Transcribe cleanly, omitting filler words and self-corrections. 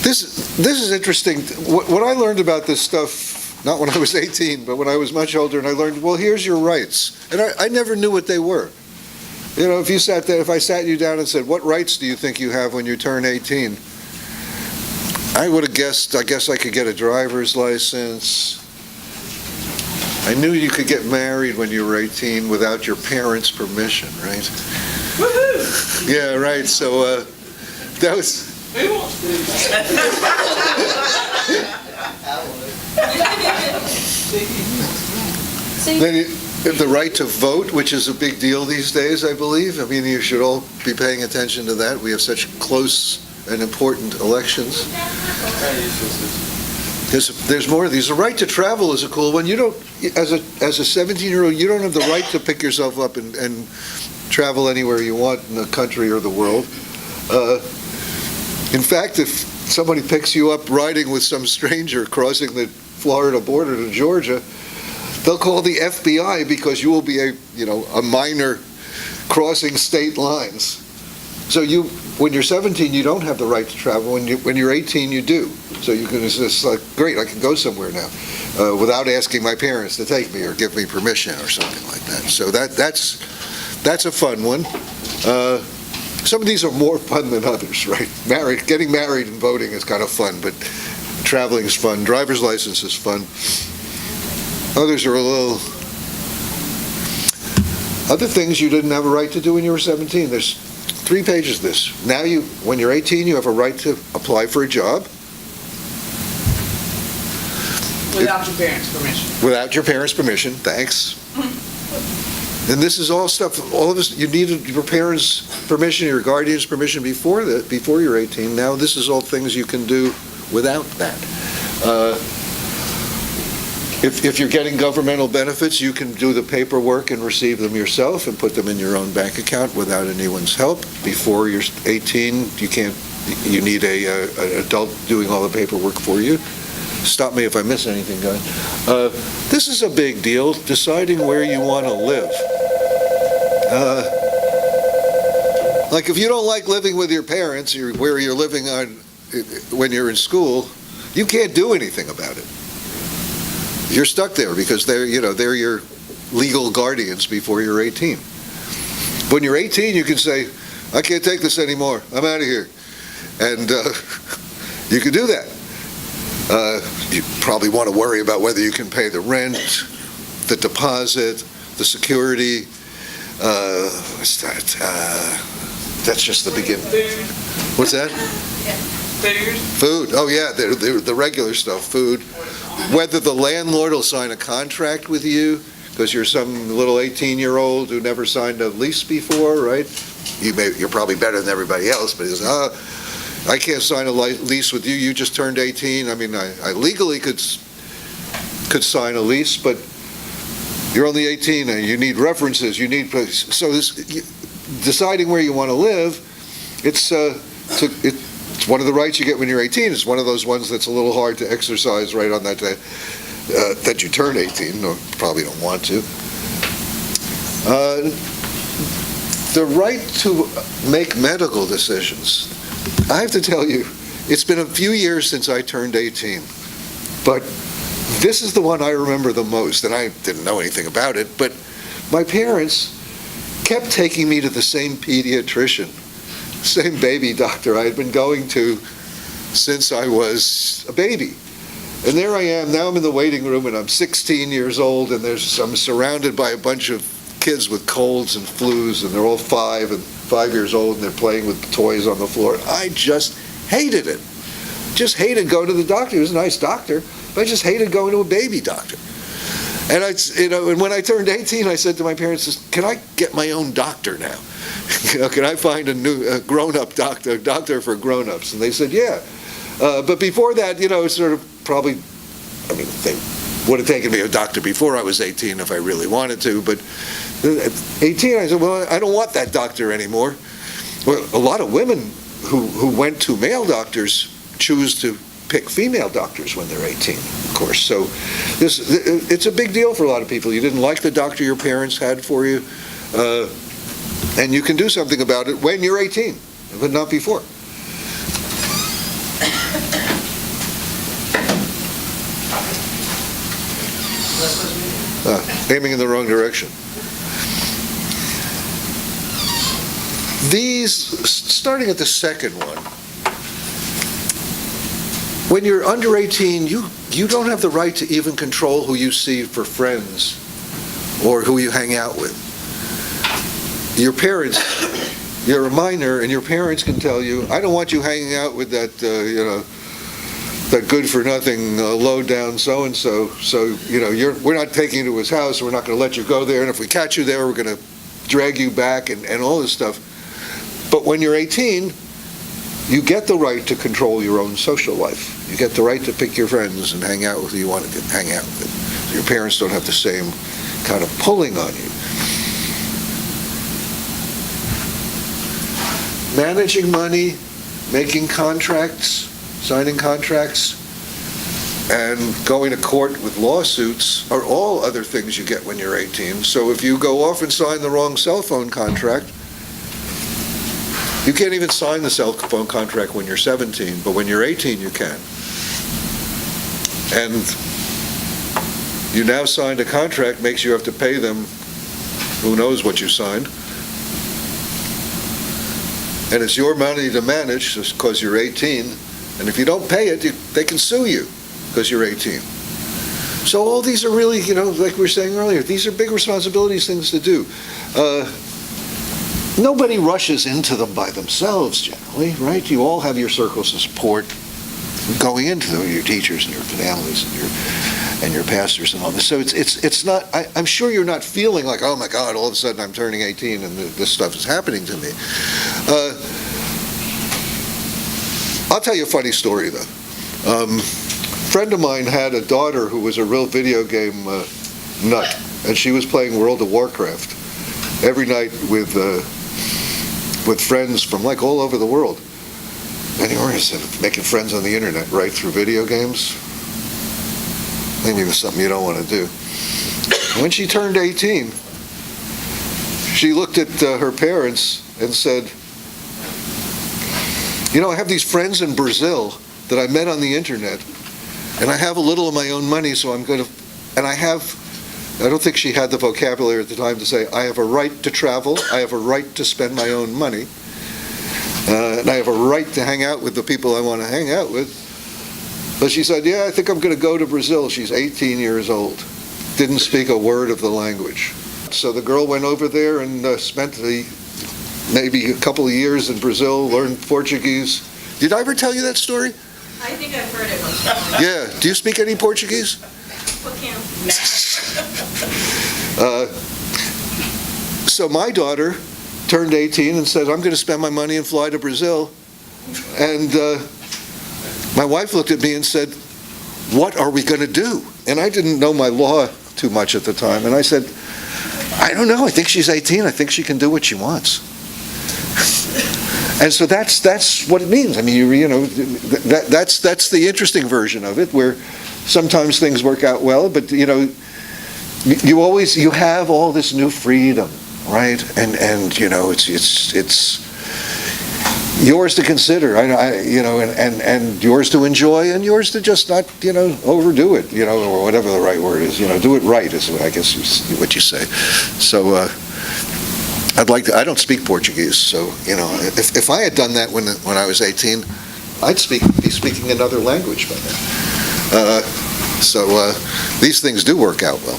This is interesting. What I learned about this stuff, not when I was 18, but when I was much older, and I learned, well, here's your rights. And I never knew what they were. You know, if I sat you down and said, what rights do you think you have when you turn 18? I would have guessed, I guess I could get a driver's license. I knew you could get married when you were 18 without your parents' permission, right? Woohoo! Yeah, right. So that was... Who wants to do Then the right to vote, which is a big deal these days, I believe. I mean, you should all be paying attention to that. We have such close and important elections. There's more of these. The right to travel is a cool one. You don't, as a 17-year-old, you don't have the right to pick yourself up and travel anywhere you want in the country or the world. In fact, if somebody picks you up riding with some stranger crossing the Florida border to Georgia, they'll call the FBI because you will be a minor crossing state lines. So when you're 17, you don't have the right to travel. When you're 18, you do. So you can just like, great, I can go somewhere now, without asking my parents to take me or give me permission or something like that. So that's a fun one. Some of these are more fun than others, right? Getting married and voting is kind of fun, but traveling is fun. Driver's license is fun. Others are a little... Other things you didn't have a right to do when you were 17. There's 3 pages of this. Now when you're 18, you have a right to apply for a job. without your parents' permission. Without your parents' permission, thanks. And this is all stuff, all of this, you needed your parents' permission, your guardian's permission before you're 18. Now this is all things you can do without that. If you're getting governmental benefits, you can do the paperwork and receive them yourself and put them in your own bank account without anyone's help. Before you're 18, you need an adult doing all the paperwork for you. Stop me if I miss anything, guys. This is a big deal, deciding where you want to live. Like if you don't like living with your parents, where you're living when you're in school, you can't do anything about it. You're stuck there because they're your legal guardians before you're 18. When you're 18, you can say, I can't take this anymore, I'm out of here. And you can do that. You probably want to worry about whether you can pay the rent, the deposit, the security. What's that? That's just the beginning. Food. What's that? Food. Food. Oh yeah, the regular stuff. Food. Whether the landlord will sign a contract with you because you're some little 18-year-old who never signed a lease before, right? You're probably better than everybody else, but he says, I can't sign a lease with you. You just turned 18. I mean, I legally could sign a lease, but you're only 18 and you need references. So deciding where you want to live, it's one of the rights you get when you're 18. It's one of those ones that's a little hard to exercise right on that day that you turn 18, or probably don't want to. The right to make medical decisions. I have to tell you, it's been a few years since I turned 18, but this is the one I remember the most, and I didn't know anything about it, but my parents kept taking me to the same pediatrician, same baby doctor I had been going to since I was a baby. And there I am, now I'm in the waiting room, and I'm 16 years old, and I'm surrounded by a bunch of kids with colds and flus, and they're all 5 years old, and they're playing with toys on the floor. I just hated it. Just hated going to the doctor. He was a nice doctor, but I just hated going to a baby doctor. And and when I turned 18, I said to my parents, "Can I get my own doctor now? Can I find a new grown-up doctor for grown-ups?" And they said, "Yeah." But before that, sort of probably, they would have taken me a doctor before I was 18 if I really wanted to, but at 18, I said, well, I don't want that doctor anymore. Well, a lot of women who went to male doctors choose to pick female doctors when they're 18, of course. So it's a big deal for a lot of people. You didn't like the doctor your parents had for you, and you can do something about it when you're 18, but not before. aiming in the wrong direction. Starting at the second one, when you're under 18, you don't have the right to even control who you see for friends or who you hang out with. Your parents, you're a minor, and your parents can tell you, I don't want you hanging out with that, that good-for-nothing, low-down so-and-so, so, we're not taking you to his house, we're not going to let you go there, and if we catch you there, we're going to drag you back, and all this stuff. But when you're 18, you get the right to control your own social life. You get the right to pick your friends and hang out with who you want to hang out with. Your parents don't have the same kind of pulling on you. Managing money, making contracts, signing contracts, and going to court with lawsuits are all other things you get when you're 18. So if you go off and sign the wrong cell phone contract, you can't even sign the cell phone contract when you're 17, but when you're 18, you can. And you now signed a contract, makes you have to pay them who knows what you signed. And it's your money to manage because you're 18. And if you don't pay it, they can sue you because you're 18. So all these are really, like we were saying earlier, these are big responsibilities, things to do. Nobody rushes into them by themselves, generally, right? You all have your circles of support going into them, your teachers and your families and your pastors and all this. So it's not, I'm sure you're not feeling like, oh my God, all of a sudden I'm turning 18 and this stuff is happening to me. I'll tell you a funny story, though. A friend of mine had a daughter who was a real video game nut, and she was playing World of Warcraft every night with friends from like all over the world. And you were making friends on the internet, right, through video games. Maybe it was something you don't want to do. When she turned 18, she looked at her parents and said, I have these friends in Brazil that I met on the internet, and I have a little of my own money, so I'm going to, and I don't think she had the vocabulary at the time to say, I have a right to travel, I have a right to spend my own money, and I have a right to hang out with the people I want to hang out with. But she said, I think I'm going to go to Brazil. She's 18 years old. Didn't speak a word of the language. So the girl went over there and spent maybe a couple of years in Brazil, learned Portuguese. Did I ever tell you that story? I think I've heard it once. Yeah. Do you speak any Portuguese? Pouquinho. So my daughter turned 18 and said, I'm going to spend my money and fly to Brazil. And my wife looked at me and said, what are we going to do? And I didn't know my law too much at the time. And I said, I don't know. I think she's 18. I think she can do what she wants. And so that's what it means. I mean, that's the interesting version of it, where sometimes things work out well, but you have all this new freedom, right? And it's yours to consider, and yours to enjoy, and yours to just not overdo it, or whatever the right word is. Do it right is I guess what you say. So. I don't speak Portuguese, so, if I had done that when I was 18, I'd be speaking another language by now. So these things do work out well.